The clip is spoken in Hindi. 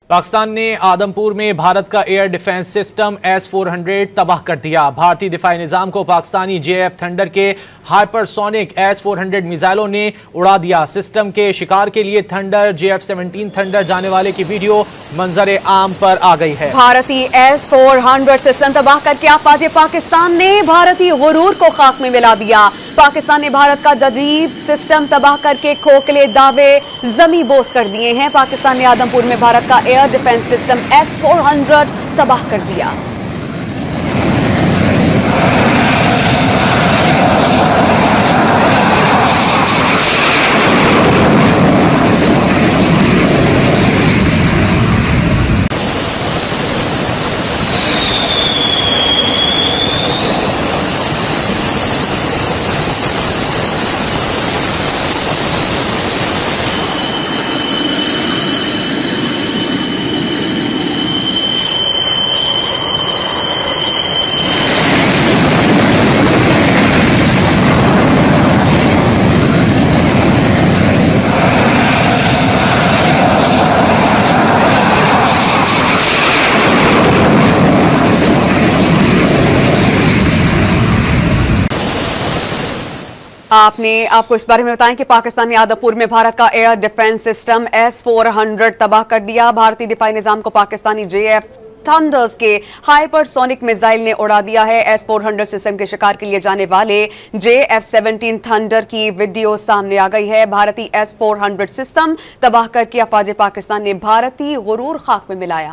पाकिस्तान ने आदमपुर में भारत का एयर डिफेंस सिस्टम S-400 तबाह कर दिया। भारतीय दिफाई निजाम को पाकिस्तानी JF थंडर के हाइपरसोनिक S-400 मिसाइलों ने उड़ा दिया। सिस्टम के शिकार के लिए थंडर JF-17 थंडर जाने वाले की वीडियो मंजर आम पर आ गई है। भारतीय S-400 सिस्टम तबाह करके आफवाज पाकिस्तान ने भारतीय गुरूर को खाक में मिला दिया। पाकिस्तान ने भारत का जदीद सिस्टम तबाह करके खोखले दावे जमी बोस कर दिए हैं। पाकिस्तान ने आदमपुर में भारत का एयर डिफेंस सिस्टम S-400 तबाह कर दिया। आपको इस बारे में बताएं कि पाकिस्तान ने आदमपुर में भारत का एयर डिफेंस सिस्टम S-400 तबाह कर दिया। भारतीय दिफाई निजाम को पाकिस्तानी JF थंडर्स के हाइपरसोनिक मिसाइल ने उड़ा दिया है। S-400 सिस्टम के शिकार के लिए जाने वाले JF-17 थंडर की वीडियो सामने आ गई है। भारतीय S-400 सिस्टम तबाह करके अफवाज पाकिस्तान ने भारतीय गुरूर खाक में मिलाया।